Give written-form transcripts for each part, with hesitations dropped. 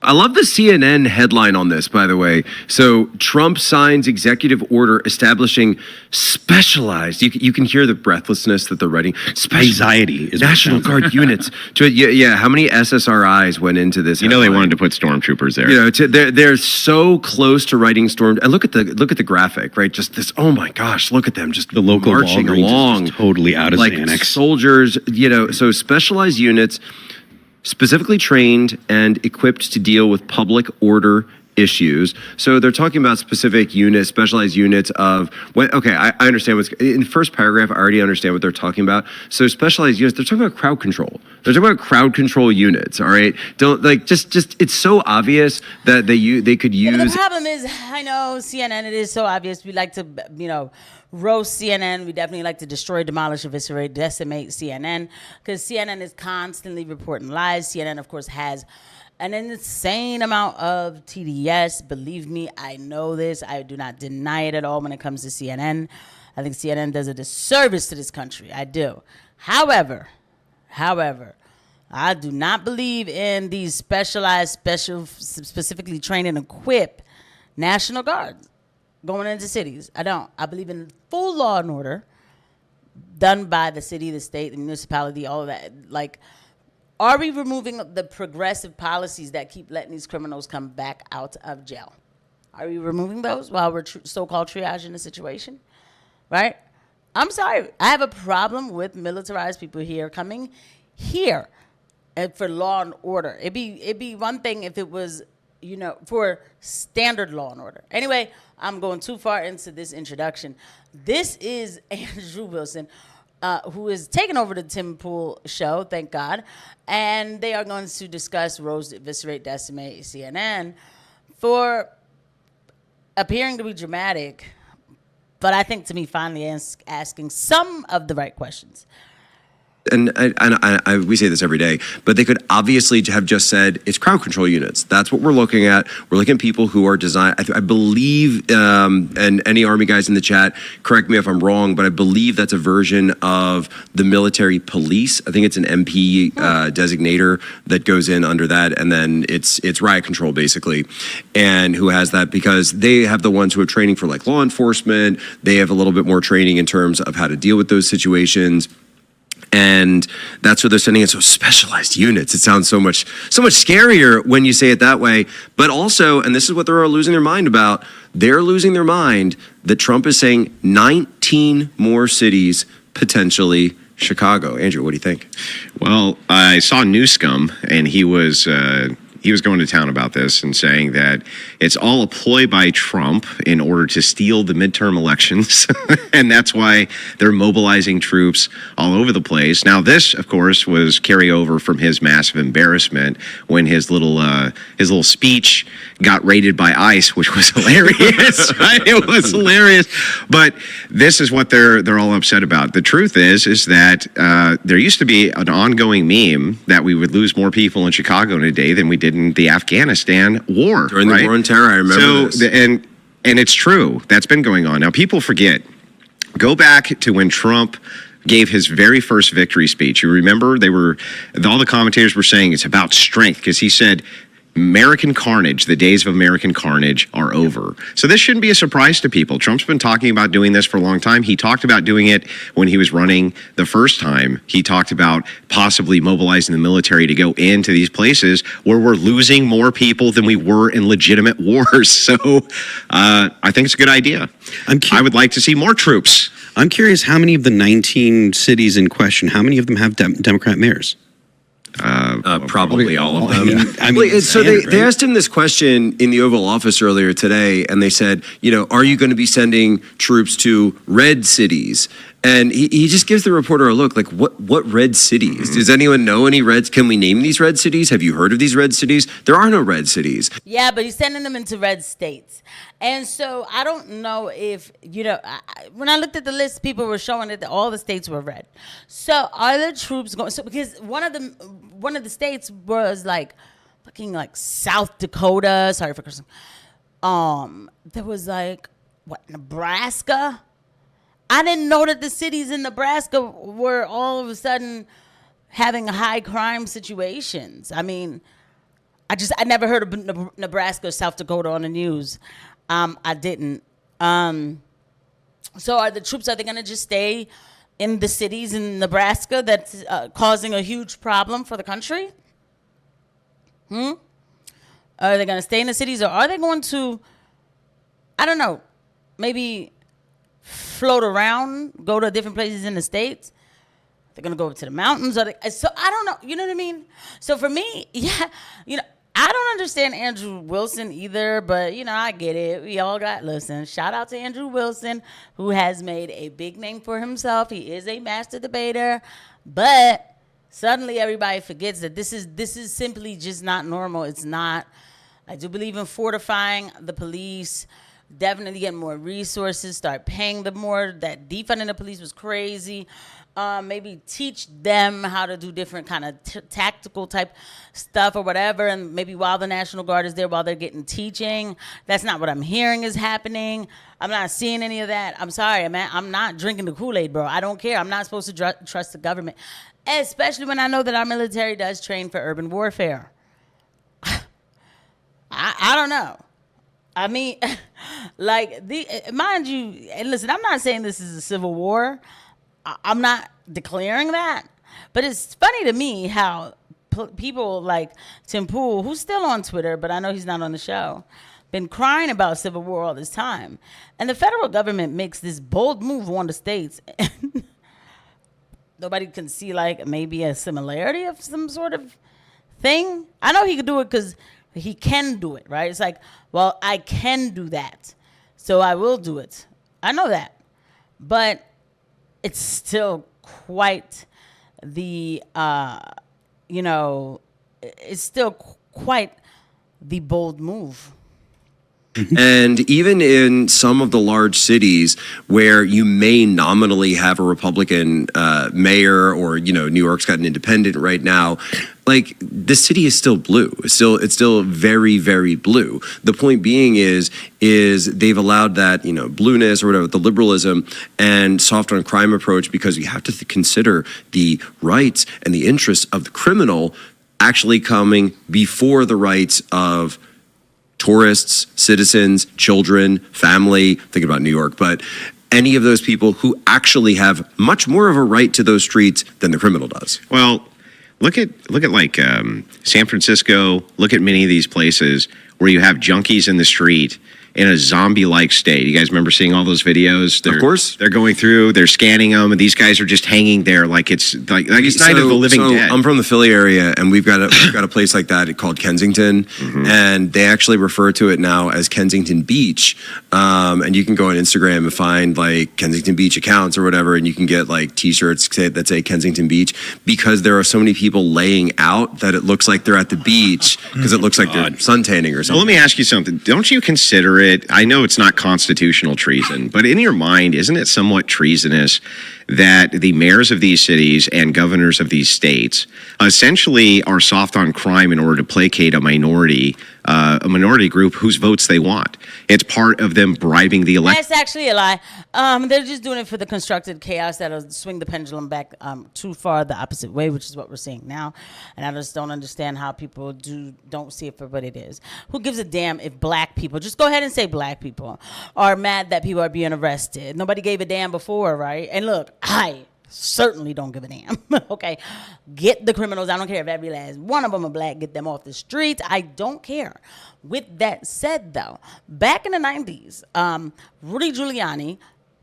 I love the CNN headline on this, by the way. So Trump signs executive order establishing specialized, you can hear the breathlessness that they're writing. Anxiety is National Guard units. How many SSRIs went into this? You know they wanted to put stormtroopers there. They're so close to writing storm. And look at the graphic, right? Just this. Oh my gosh, look at them, just the local marching Walgreens along, is just totally out of like Xanax. Soldiers. So specialized units, specifically trained and equipped to deal with public order issues. So they're talking about specific units, specialized units of what. Okay, I understand what's in the first paragraph. I already understand what they're talking about. So specialized units, they're talking about crowd control. They're talking about crowd control units. All right, don't just. It's so obvious that they could use. But the problem is, I know CNN. It is so obvious. We like to, roast CNN. We definitely like to destroy, demolish, eviscerate, decimate CNN because CNN is constantly reporting lies. CNN, of course, has an insane amount of TDS. Believe me, I know this. I do not deny it at all when it comes to CNN. I think CNN does a disservice to this country. I do. However, I do not believe in these specifically trained and equipped National Guards going into cities. I don't. I believe in full law and order done by the city, the state, the municipality, all of that. Like, are we removing the progressive policies that keep letting these criminals come back out of jail? Are we removing those while we're so-called triaging the situation? Right? I'm sorry. I have a problem with militarized people here coming here and for law and order. It'd be one thing if it was, for standard law and order. Anyway, I'm going too far into this introduction. This is Andrew Wilson, who is taking over the Tim Pool show, thank God. And they are going to discuss roast, eviscerate, decimate CNN for appearing to be dramatic, but I think to me finally asking some of the right questions. And we say this every day, but they could obviously have just said it's crowd control units. That's what we're looking at. We're looking at people who are designed. I believe, and any Army guys in the chat, correct me if I'm wrong, but I believe that's a version of the military police. I think it's an MP designator that goes in under that, and then it's riot control basically, and who has that because they have the ones who are training for like law enforcement. They have a little bit more training in terms of how to deal with those situations. And that's what they're sending in. So specialized units. It sounds so much scarier when you say it that way. But also, and this is what they're all losing their mind about, they're losing their mind that Trump is saying 19 more cities, potentially Chicago. Andrew, what do you think? Well, I saw New Scum, and he was going to town about this and saying that it's all a ploy by Trump in order to steal the midterm elections. And that's why they're mobilizing troops all over the place. Now, this, of course, was carryover from his massive embarrassment when his little speech got raided by ICE, which was hilarious. Right? It was hilarious. But this is what they're all upset about. The truth is that there used to be an ongoing meme that we would lose more people in Chicago in a day than we did in the Afghanistan war. During the war on terror, I remember this. And it's true. That's been going on. Now, people forget. Go back to when Trump gave his very first victory speech. You remember all the commentators were saying it's about strength because he said, American carnage, the days of American carnage are over. So this shouldn't be a surprise to people. Trump's been talking about doing this for a long time. He talked about doing it when he was running the first time. He talked about possibly mobilizing the military to go into these places where we're losing more people than we were in legitimate wars. So I think it's a good idea. I would like to see more troops. I'm curious how many of the 19 cities in question, how many of them have Democrat mayors? Probably all of them. I mean, so they asked him this question in the Oval Office earlier today, and they said, are you going to be sending troops to red cities? And he just gives the reporter a look like, what red cities? Does anyone know any reds? Can we name these red cities? Have you heard of these red cities? There are no red cities. Yeah, but he's sending them into red states. And so I don't know if, when I looked at the list, people were showing that all the states were red. So are the troops going, because one of the states was fucking South Dakota, sorry for cursing. There was Nebraska? I didn't know that the cities in Nebraska were all of a sudden having high crime situations. I mean, I never heard of Nebraska or South Dakota on the news. I didn't. So are the troops, are they going to just stay in the cities in Nebraska that's causing a huge problem for the country? Are they going to stay in the cities, or are they going to, I don't know, maybe float around, go to different places in the States? They're going to go up to the mountains. So I don't know. You know what I mean? So for me, yeah, I don't understand Andrew Wilson either, but, I get it. We all listen, shout out to Andrew Wilson, who has made a big name for himself. He is a master debater, but suddenly everybody forgets that this is simply just not normal. It's not. I do believe in fortifying the police, definitely getting more resources, start paying them more. That defunding the police was crazy. Maybe teach them how to do different kind of tactical type stuff or whatever, and maybe while the National Guard is there, while they're getting teaching. That's not what I'm hearing is happening. I'm not seeing any of that. I'm sorry, man. I'm not drinking the Kool-Aid, bro. I don't care. I'm not supposed to trust the government, especially when I know that our military does train for urban warfare. I don't know. I mean, mind you, and listen, I'm not saying this is a civil war. I'm not declaring that, but it's funny to me how people like Tim Pool, who's still on Twitter, but I know he's not on the show, been crying about civil war all this time. And the federal government makes this bold move on the states. And nobody can see maybe a similarity of some sort of thing. I know he could do it because he can do it, right? It's well, I can do that, so I will do it. I know that. But it's still quite the, it's still quite the bold move. And even in some of the large cities where you may nominally have a Republican mayor, or New York's got an independent right now, the city is still blue. It's still very, very blue. The point being is they've allowed that blueness or whatever, the liberalism and soft on crime approach, because you have to consider the rights and the interests of the criminal actually coming before the rights of tourists, citizens, children, family, thinking about New York, but any of those people who actually have much more of a right to those streets than the criminal does. Well, look at San Francisco. Look at many of these places where you have junkies in the street in a zombie-like state. You guys remember seeing all those videos? Of course. They're going through, they're scanning them, and these guys are just hanging there like it's Night of the Living Dead. I'm from the Philly area, and we've got a place like that called Kensington, and they actually refer to it now as Kensington Beach. And you can go on Instagram and find Kensington Beach accounts or whatever, and you can get T-shirts that say Kensington Beach, because there are so many people laying out that it looks like they're at the beach because it looks like they're suntanning or something. Well, let me ask you something. Don't you consider it, I know it's not constitutional treason, but in your mind, isn't it somewhat treasonous that the mayors of these cities and governors of these states essentially are soft on crime in order to placate a minority group whose votes they want? It's part of them bribing the election. That's actually a lie. They're just doing it for the constructed chaos that'll swing the pendulum back too far the opposite way, which is what we're seeing now. And I just don't understand how people don't see it for what it is. Who gives a damn if black people, just go ahead and say black people, are mad that people are being arrested? Nobody gave a damn before, right? And look, I certainly don't give a damn. Okay, get the criminals. I don't care if every last one of them are black. Get them off the streets. I don't care. With that said, though, back in the 90s, Rudy Giuliani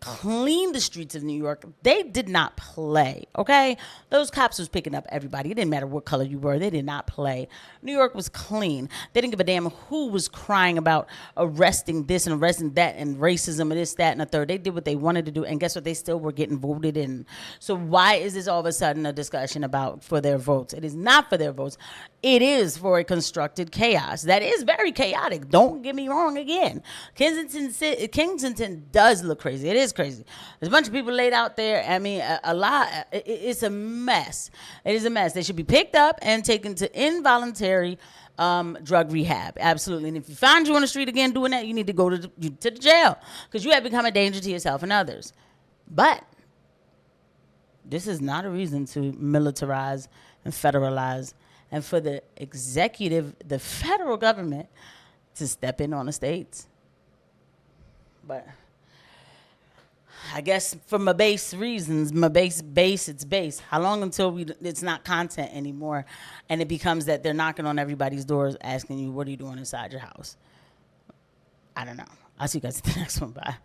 cleaned the streets of New York. They did not play, okay? Those cops was picking up everybody. It didn't matter what color you were. They did not play. New York was clean. They didn't give a damn who was crying about arresting this and arresting that and racism and this, that, and the third. They did what they wanted to do, and guess what? They still were getting voted in. So why is this all of a sudden a discussion about for their votes? It is not for their votes. It is for a constructed chaos. That is very chaotic. Don't get me wrong again. Kensington does look crazy. It is crazy. There's a bunch of people laid out there. I mean, a lot. It's a mess. It is a mess. They should be picked up and taken to involuntary drug rehab. Absolutely. And if you find you on the street again doing that, you need to go to the jail because you have become a danger to yourself and others. But this is not a reason to militarize and federalize and for the executive, the federal government, to step in on the states. But I guess for my base reasons, it's base. How long until it's not content anymore, and it becomes that they're knocking on everybody's doors asking you, what are you doing inside your house? I don't know. I'll see you guys at the next one. Bye.